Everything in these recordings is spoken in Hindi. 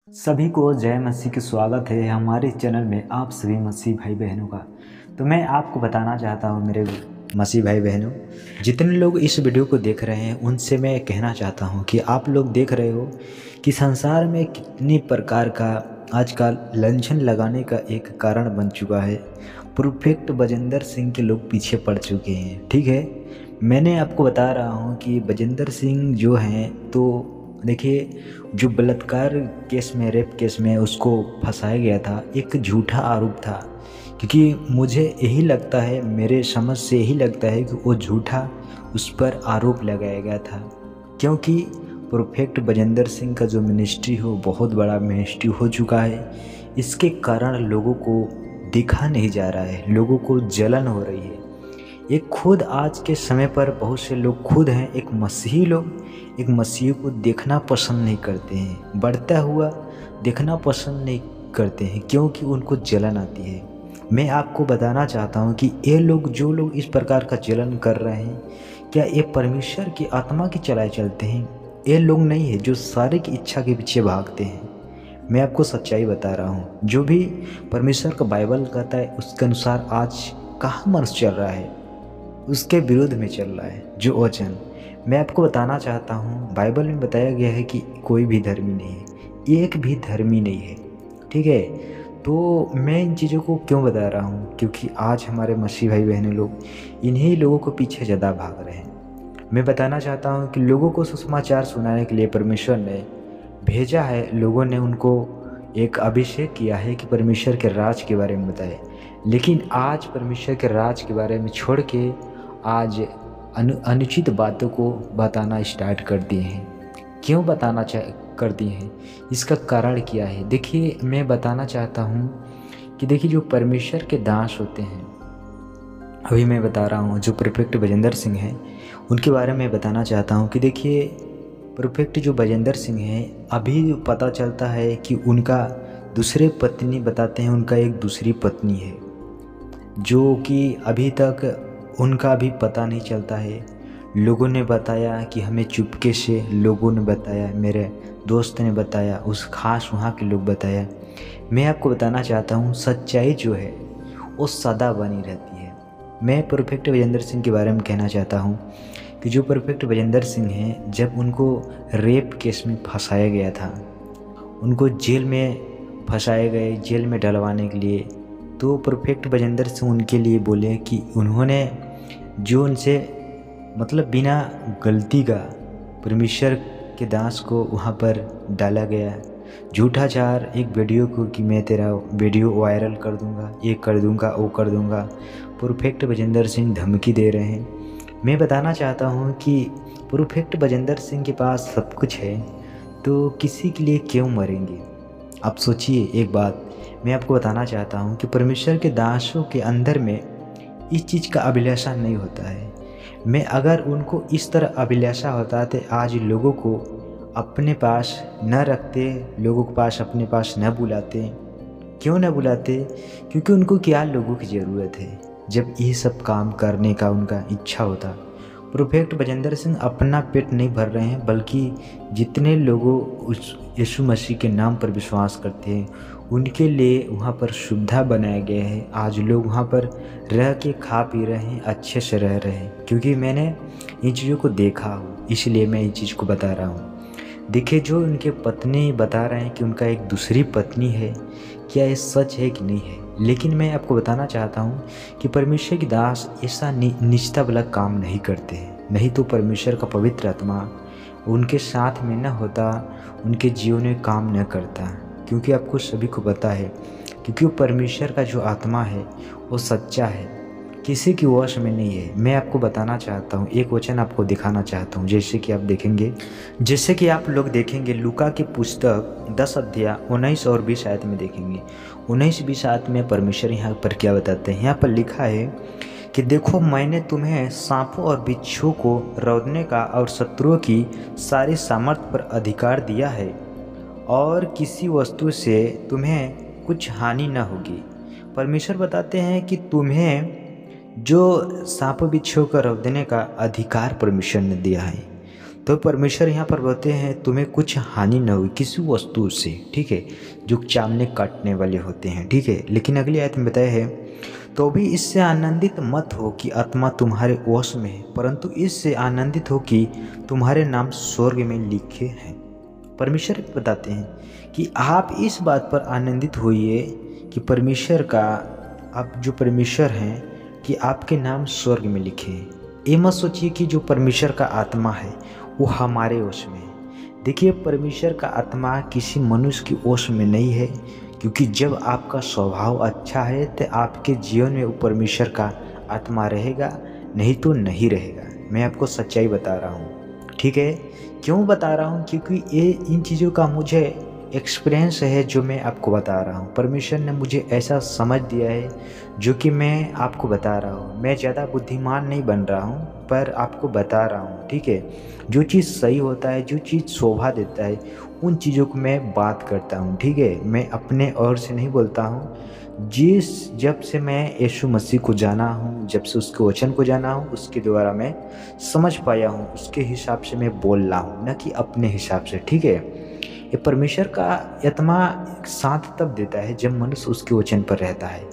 सभी को जय मसीह की स्वागत है हमारे चैनल में आप सभी मसीह भाई बहनों का। तो मैं आपको बताना चाहता हूँ मेरे मसीह भाई बहनों, जितने लोग इस वीडियो को देख रहे हैं उनसे मैं कहना चाहता हूँ कि आप लोग देख रहे हो कि संसार में कितनी प्रकार का आजकल लांछन लगाने का एक कारण बन चुका है। परफेक्ट बजिंदर सिंह के लोग पीछे पड़ चुके हैं। ठीक है, मैंने आपको बता रहा हूँ कि बजिंदर सिंह जो हैं, तो देखिए, जो बलात्कार केस में, रेप केस में उसको फंसाया गया था, एक झूठा आरोप था। क्योंकि मुझे यही लगता है, मेरे समझ से यही लगता है कि वो झूठा उस पर आरोप लगाया गया था। क्योंकि परफेक्ट बजिंदर सिंह का जो मिनिस्ट्री हो, बहुत बड़ा मिनिस्ट्री हो चुका है। इसके कारण लोगों को दिखा नहीं जा रहा है, लोगों को जलन हो रही है। एक खुद आज के समय पर बहुत से लोग खुद हैं, एक मसीही लोग एक मसीह को देखना पसंद नहीं करते हैं, बढ़ता हुआ देखना पसंद नहीं करते हैं, क्योंकि उनको जलन आती है। मैं आपको बताना चाहता हूँ कि ये लोग, जो लोग इस प्रकार का जलन कर रहे हैं, क्या ये परमेश्वर की आत्मा की चलाए चलते हैं? ये लोग नहीं है जो सारे की इच्छा के पीछे भागते हैं। मैं आपको सच्चाई बता रहा हूँ, जो भी परमेश्वर का बाइबल कहता है उसके अनुसार आज कहाँ मनुष्य चल रहा है, उसके विरुद्ध में चल रहा है जो वचन मैं आपको बताना चाहता हूँ। बाइबल में बताया गया है कि कोई भी धर्मी नहीं है, एक भी धर्मी नहीं है। ठीक है, तो मैं इन चीज़ों को क्यों बता रहा हूँ? क्योंकि आज हमारे मसीह भाई बहनें लोग इन्हीं लोगों को पीछे ज़्यादा भाग रहे हैं। मैं बताना चाहता हूँ कि लोगों को सुसमाचार सुनाने के लिए परमेश्वर ने भेजा है। लोगों ने उनको एक अभिषेक किया है कि परमेश्वर के राज के बारे में बताए, लेकिन आज परमेश्वर के राज के बारे में छोड़ के आज अनुचित बातों को बताना स्टार्ट कर दिए हैं। क्यों बताना कर दिए हैं? इसका कारण क्या है? देखिए, मैं बताना चाहता हूँ कि देखिए, जो परमेश्वर के दास होते हैं, अभी मैं बता रहा हूँ, जो परफेक्ट बजिंदर सिंह हैं उनके बारे में बताना चाहता हूँ कि देखिए, परफेक्ट जो बजिंदर सिंह हैं, अभी पता चलता है कि उनका दूसरे पत्नी, बताते हैं उनका एक दूसरी पत्नी है, जो कि अभी तक उनका भी पता नहीं चलता है। लोगों ने बताया कि हमें चुपके से, लोगों ने बताया, मेरे दोस्त ने बताया, उस खास वहाँ के लोग बताया। मैं आपको बताना चाहता हूँ, सच्चाई जो है वो सदा बनी रहती है। मैं परफेक्ट बजिंदर सिंह के बारे में कहना चाहता हूँ कि जो परफेक्ट बजिंदर सिंह हैं, जब उनको रेप केस में फंसाया गया था, उनको जेल में फंसाए गए, जेल में डलवाने के लिए, तो परफेक्ट बजिंदर सिंह उनके लिए बोले कि उन्होंने जो उनसे, मतलब बिना गलती का परमेश्वर के दास को वहाँ पर डाला गया, झूठाचार एक वीडियो को कि मैं तेरा वीडियो वायरल कर दूंगा, ये कर दूंगा, वो कर दूंगा। परफेक्ट बजिंदर सिंह धमकी दे रहे हैं। मैं बताना चाहता हूँ कि परफेक्ट बजिंदर सिंह के पास सब कुछ है, तो किसी के लिए क्यों मरेंगे? आप सोचिए एक बात। मैं आपको बताना चाहता हूँ कि परमेश्वर के दासों के अंदर में इस चीज़ का अभिलाषा नहीं होता है। मैं अगर उनको इस तरह अभिलाषा होता तो आज लोगों को अपने पास न रखते, लोगों के पास अपने पास न बुलाते। क्यों न बुलाते? क्योंकि उनको क्या लोगों की ज़रूरत है जब ये सब काम करने का उनका इच्छा होता। परफेक्ट बजिंदर सिंह अपना पेट नहीं भर रहे हैं, बल्कि जितने लोगों उस यीशु मसीह के नाम पर विश्वास करते हैं उनके लिए वहाँ पर सुविधा बनाया गया है। आज लोग वहाँ पर रह के खा पी रहे हैं, अच्छे से रह रहे हैं। क्योंकि मैंने इन चीज़ों को देखा हूँ, इसलिए मैं इन चीज़ को बता रहा हूँ। देखिए, जो उनके पत्नी बता रहे हैं कि उनका एक दूसरी पत्नी है, क्या ये सच है कि नहीं है? लेकिन मैं आपको बताना चाहता हूँ कि परमेश्वर के दास ऐसा निष्ठा वाला काम नहीं करते हैं। नहीं तो परमेश्वर का पवित्र आत्मा उनके साथ में न होता, उनके जीवन में काम न करता। क्योंकि आपको सभी को पता है, क्योंकि वो परमेश्वर का जो आत्मा है वो सच्चा है, किसी की वश में नहीं है। मैं आपको बताना चाहता हूँ, एक वचन आपको दिखाना चाहता हूँ, जैसे कि आप देखेंगे, जैसे कि आप लोग देखेंगे लूका की पुस्तक 10 अध्याय 19 और 20 आयत में देखेंगे। 19-20 आयत में परमेश्वर यहाँ पर क्या बताते हैं? यहाँ पर लिखा है कि देखो, मैंने तुम्हें सांपों और बिच्छू को रौंदने का और शत्रुओं की सारी सामर्थ पर अधिकार दिया है, और किसी वस्तु से तुम्हें कुछ हानि न होगी। परमेश्वर बताते हैं कि तुम्हें जो सांप बिच्छू को रौंदने का अधिकार परमेश्वर ने दिया है। तो परमेश्वर यहाँ पर बोलते हैं तुम्हें कुछ हानि न हुई किसी वस्तु से, ठीक है, जो चावने काटने वाले होते हैं, ठीक है। लेकिन अगली आयत में बताया है तो भी इससे आनंदित मत हो कि आत्मा तुम्हारे वश में है, परंतु इससे आनंदित हो कि तुम्हारे नाम स्वर्ग में लिखे हैं। परमेश्वर बताते हैं कि आप इस बात पर आनंदित होइए कि परमेश्वर का, आप जो परमेश्वर हैं, कि आपके नाम स्वर्ग में लिखे हैं। ये मत सोचिए कि जो परमेश्वर का आत्मा है वो हमारे वश में है। देखिए, परमेश्वर का आत्मा किसी मनुष्य की वश में नहीं है, क्योंकि जब आपका स्वभाव अच्छा है तो आपके जीवन में वो परमेश्वर का आत्मा रहेगा, नहीं तो नहीं रहेगा। मैं आपको सच्चाई बता रहा हूँ, ठीक है। क्यों बता रहा हूँ? क्योंकि ये इन चीज़ों का मुझे एक्सपीरियंस है जो मैं आपको बता रहा हूँ। परमेश्वर ने मुझे ऐसा समझ दिया है जो कि मैं आपको बता रहा हूँ। मैं ज़्यादा बुद्धिमान नहीं बन रहा हूँ, पर आपको बता रहा हूँ, ठीक है। जो चीज़ सही होता है, जो चीज़ शोभा देता है, उन चीज़ों को मैं बात करता हूँ, ठीक है। मैं अपने ओर से नहीं बोलता हूँ। जब से मैं यीशु मसीह को जाना हूँ, जब से उसके वचन को जाना हूँ, उसके द्वारा मैं समझ पाया हूँ, उसके हिसाब से मैं बोल रहा हूँ, न कि अपने हिसाब से, ठीक है। ये परमेश्वर का आत्मा साथ तब देता है जब मनुष्य उसके वचन पर रहता है।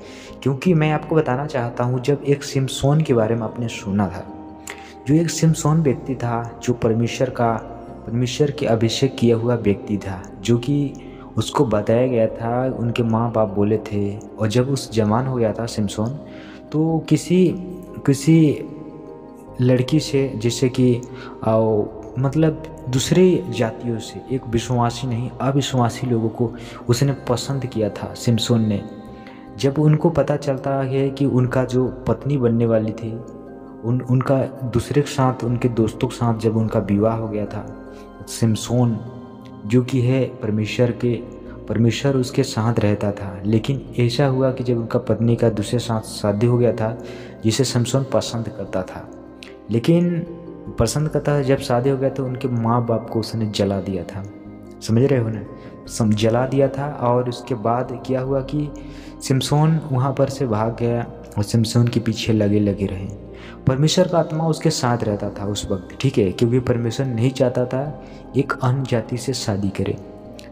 क्योंकि मैं आपको बताना चाहता हूँ, जब एक सिमसोन के बारे में आपने सुना था, जो एक सिमसोन व्यक्ति था, जो परमेश्वर के अभिषेक किया हुआ व्यक्ति था, जो कि उसको बताया गया था, उनके माँ बाप बोले थे। और जब उस जवान हो गया था सिमसोन, तो किसी लड़की से, जैसे कि मतलब दूसरे जातियों से, एक विश्वासी नहीं अविश्वासी लोगों को उसने पसंद किया था सिमसोन ने। जब उनको पता चलता है कि उनका जो पत्नी बनने वाली थी, उनका दूसरे के साथ, उनके दोस्तों के साथ जब उनका विवाह हो गया था, सिमसोन जो कि है परमेश्वर उसके साथ रहता था। लेकिन ऐसा हुआ कि जब उनका पत्नी का दूसरे साथ शादी हो गया था, जिसे सिमसोन पसंद करता था, जब शादी हो गया तो उनके माँ बाप को उसने जला दिया था। समझ रहे हो ना? जला दिया था। और उसके बाद क्या हुआ कि सिमसोन वहाँ पर से भाग गया और सिमसोन के पीछे लगे रहे। परमेश्वर का आत्मा उसके साथ रहता था उस वक्त, ठीक है, क्योंकि परमेश्वर नहीं चाहता था एक अन्य जाति से शादी करे।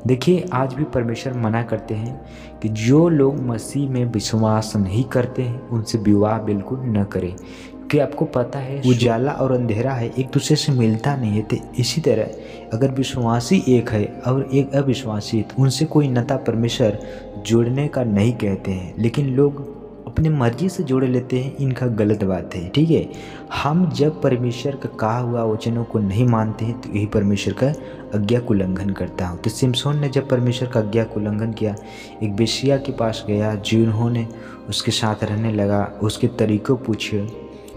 देखिए, आज भी परमेश्वर मना करते हैं कि जो लोग मसीह में विश्वास नहीं करते हैं उनसे विवाह बिल्कुल न करें, क्योंकि आपको पता है उजाला और अंधेरा है, एक दूसरे से मिलता नहीं है। तो इसी तरह अगर विश्वासी एक है और एक अविश्वासी है, तो उनसे कोई नाता परमेश्वर जोड़ने का नहीं कहते हैं, लेकिन लोग अपनी मर्जी से जोड़ लेते हैं। इनका गलत बात है, ठीक है। हम जब परमेश्वर का कहा हुआ वचनों को नहीं मानते हैं, तो यही परमेश्वर का आज्ञा को उल्लंघन करता हूँ। तो सिमसोन ने जब परमेश्वर का आज्ञा को उल्लंघन किया, एक वेश्या के पास गया, जिन्होंने उसके साथ रहने लगा, उसके तरीक़ों पूछे,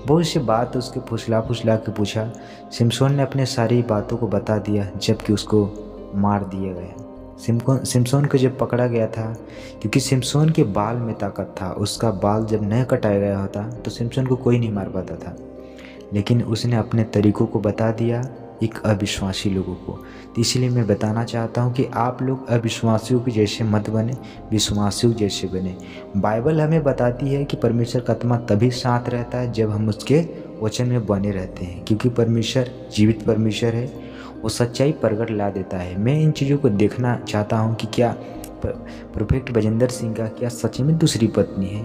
बहुत सी बात उसके फुसला के पूछा। सिमसोन ने अपने सारी बातों को बता दिया, जबकि उसको मार दिया गया। सिमसोन को जब पकड़ा गया था, क्योंकि सिमसोन के बाल में ताकत था, उसका बाल जब न कटाया गया होता तो सिमसोन को कोई नहीं मार पाता था, लेकिन उसने अपने तरीक़ों को बता दिया एक अविश्वासी लोगों को। तो इसलिए मैं बताना चाहता हूँ कि आप लोग अविश्वासियों के जैसे मत बने, विश्वासियों जैसे बने। बाइबल हमें बताती है कि परमेश्वर का आत्मा तभी साथ रहता है जब हम उसके वचन में बने रहते हैं, क्योंकि परमेश्वर जीवित परमेश्वर है, वो सच्चाई प्रगट ला देता है। मैं इन चीज़ों को देखना चाहता हूँ कि क्या प्रोफेट बजेंद्र सिंह का क्या सच में दूसरी पत्नी है।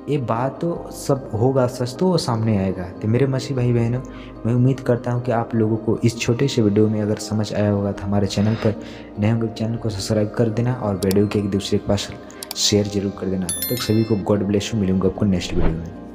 ये बात तो सब होगा, सच तो सामने आएगा। तो मेरे मसीह भाई बहनों, मैं उम्मीद करता हूँ कि आप लोगों को इस छोटे से वीडियो में अगर समझ आया होगा तो हमारे चैनल पर नए होंगे, चैनल को सब्सक्राइब कर देना और वीडियो के एक दूसरे के पास शेयर जरूर कर देना। तो सभी को गॉड ब्लेस यू। मिलूंगा आपको नेक्स्ट वीडियो में।